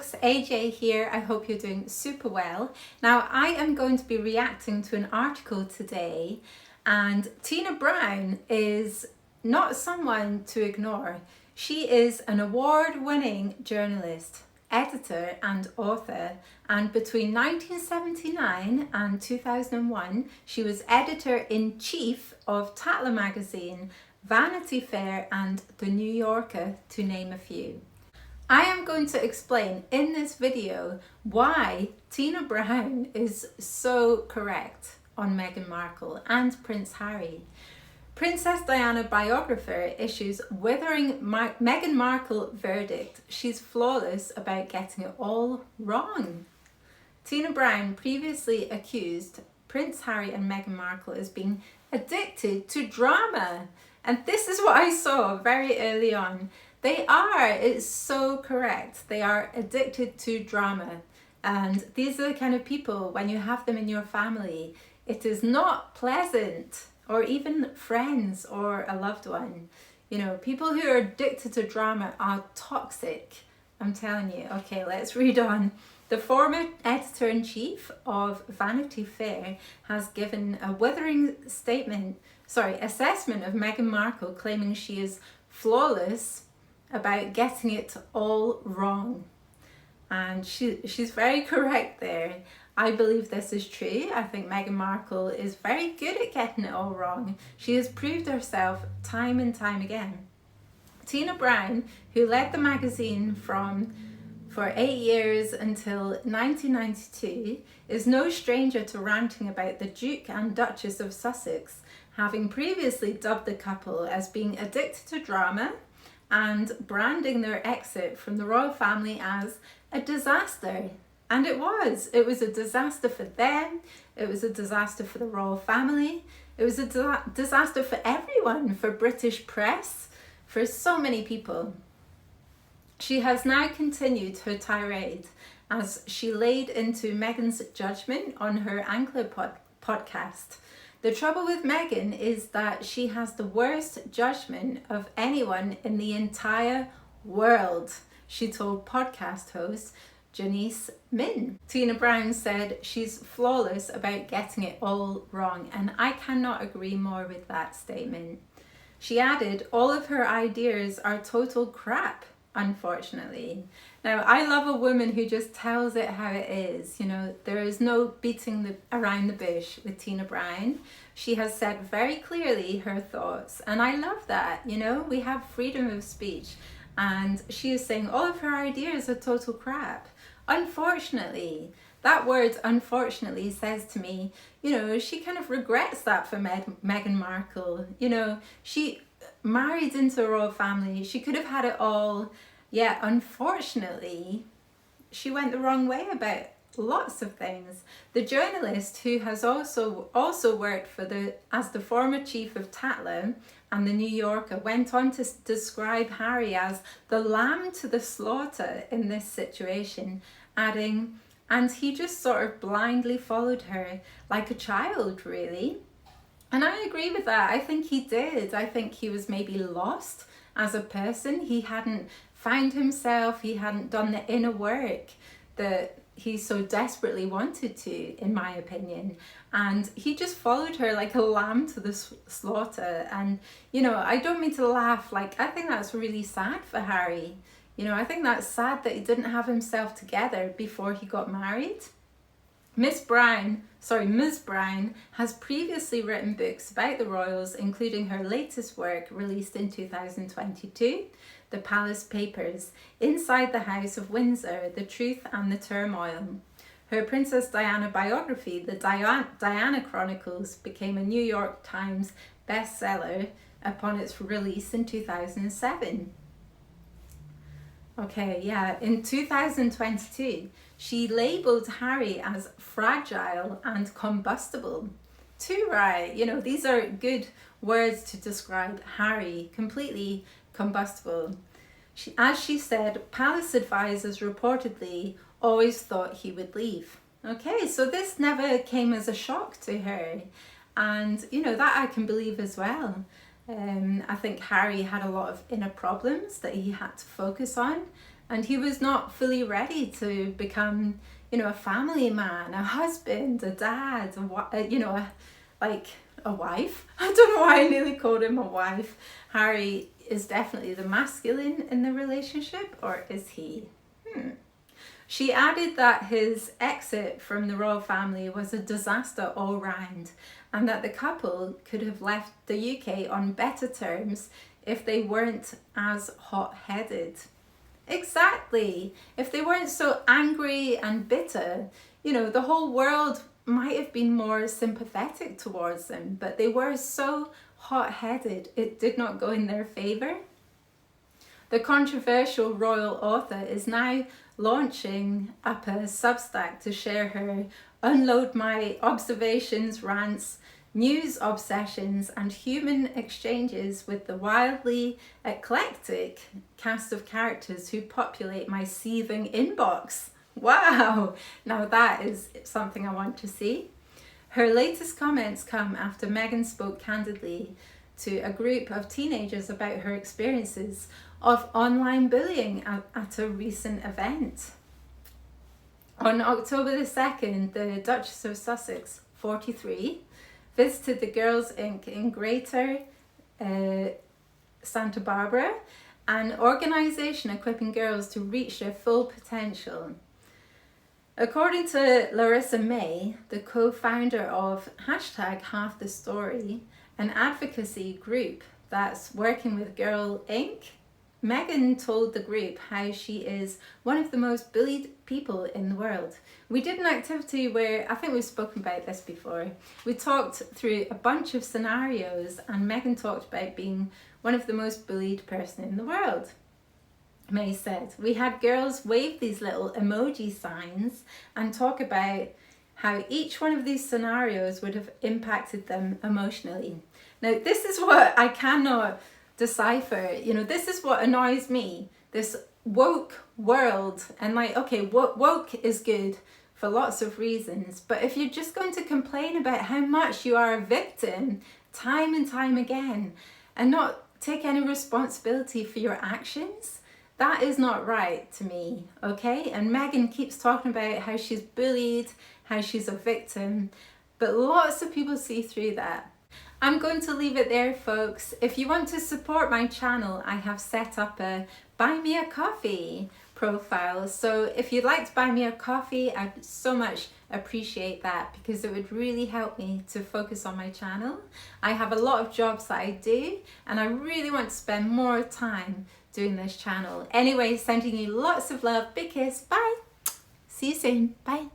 folks, AJ here. I hope you're doing super well. Now, I am going to be reacting to an article today, and Tina Brown is not someone to ignore. She is an award-winning journalist, editor and author, and between 1979 and 2001 she was editor-in-chief of Tatler magazine, Vanity Fair and The New Yorker, to name a few. I am going to explain in this video why Tina Brown is so correct on Meghan Markle and Prince Harry. Princess Diana biographer issues withering Meghan Markle verdict. She's flawless about getting it all wrong. Tina Brown previously accused Prince Harry and Meghan Markle as being addicted to drama. And this is what I saw very early on. They are, it's so correct. They are addicted to drama. And these are the kind of people, when you have them in your family, it is not pleasant, or even friends or a loved one. You know, people who are addicted to drama are toxic. I'm telling you. Okay, let's read on. The former editor-in-chief of Vanity Fair has given a withering assessment of Meghan Markle, claiming she is flawless about getting it all wrong. And she's very correct there. I believe this is true. I think Meghan Markle is very good at getting it all wrong. She has proved herself time and time again. Tina Brown, who led the magazine for 8 years until 1992, is no stranger to ranting about the Duke and Duchess of Sussex, having previously dubbed the couple as being addicted to drama and branding their exit from the royal family as a disaster. And it was a disaster for them, it was a disaster for the royal family, it was a disaster for everyone, for British press, for so many people. She has now continued her tirade as she laid into Meghan's judgement on her Anchor podcast. The trouble with Meghan is that she has the worst judgment of anyone in the entire world, she told podcast host Janice Min. Tina Brown said she's flawless about getting it all wrong, and I cannot agree more with that statement. She added, all of her ideas are total crap, unfortunately. Now, I love a woman who just tells it how it is. You know, there is no beating around the bush with Tina Brown. She has said very clearly her thoughts, and I love that. You know, we have freedom of speech, and she is saying all of her ideas are total crap. Unfortunately, that word unfortunately says to me, you know, she kind of regrets that for Meghan Markle. You know, she married into a royal family. She could have had it all. Yeah, unfortunately, she went the wrong way about lots of things. The journalist, who has also worked as the former chief of Tatler and The New Yorker, went on to describe Harry as the lamb to the slaughter in this situation, adding, and he just sort of blindly followed her like a child, really. And I agree with that. I think he did. I think he was maybe lost as a person. He hadn't found himself. He hadn't done the inner work that he so desperately wanted to, in my opinion. And he just followed her like a lamb to the slaughter. And, you know, I don't mean to laugh. Like, I think that's really sad for Harry. You know, I think that's sad that he didn't have himself together before he got married. Ms. Brown has previously written books about the royals, including her latest work released in 2022, The Palace Papers, Inside the House of Windsor, The Truth and the Turmoil. Her Princess Diana biography, The Diana Chronicles, became a New York Times bestseller upon its release in 2007. Okay, yeah, in 2022, she labelled Harry as fragile and combustible. Too right, you know, these are good words to describe Harry, completely combustible. As she said, palace advisors reportedly always thought he would leave. Okay, so this never came as a shock to her. And, you know, that I can believe as well. I think Harry had a lot of inner problems that he had to focus on. and he was not fully ready to become, a family man, a husband, a dad, a wife. I don't know why I nearly called him a wife. Harry is definitely the masculine in the relationship, or is he? She added that his exit from the royal family was a disaster all round, and that the couple could have left the UK on better terms if they weren't as hot-headed. Exactly. If they weren't so angry and bitter, the whole world might have been more sympathetic towards them, but they were so hot-headed, it did not go in their favour. The controversial royal author is now launching up a Substack to share her unload my observations, rants, news obsessions and human exchanges with the wildly eclectic cast of characters who populate my seething inbox. Wow, now that is something I want to see. Her latest comments come after Meghan spoke candidly to a group of teenagers about her experiences of online bullying at a recent event. On October the 2nd, the Duchess of Sussex, 43, visited the Girls Inc. in Greater Santa Barbara, an organisation equipping girls to reach their full potential. According to Larissa May, the co-founder of #HalfTheStory, an advocacy group that's working with Girl Inc., Meghan told the group how she is one of the most bullied people in the world. We did an activity where, I think we've spoken about this before, we talked through a bunch of scenarios and Meghan talked about being one of the most bullied person in the world. May said, we had girls wave these little emoji signs and talk about how each one of these scenarios would have impacted them emotionally. Now, this is what I cannot decipher. This is what annoys me, this woke world. And okay, woke is good for lots of reasons, but if you're just going to complain about how much you are a victim time and time again and not take any responsibility for your actions, that is not right to me, okay? And Meghan keeps talking about how she's bullied, how she's a victim, but lots of people see through that. I'm going to leave it there, folks. If you want to support my channel, I have set up a Buy Me a Coffee profile. So if you'd like to buy me a coffee, I'd so much appreciate that because it would really help me to focus on my channel. I have a lot of jobs that I do and I really want to spend more time doing this channel. Anyway, sending you lots of love. Big kiss. Bye. See you soon. Bye.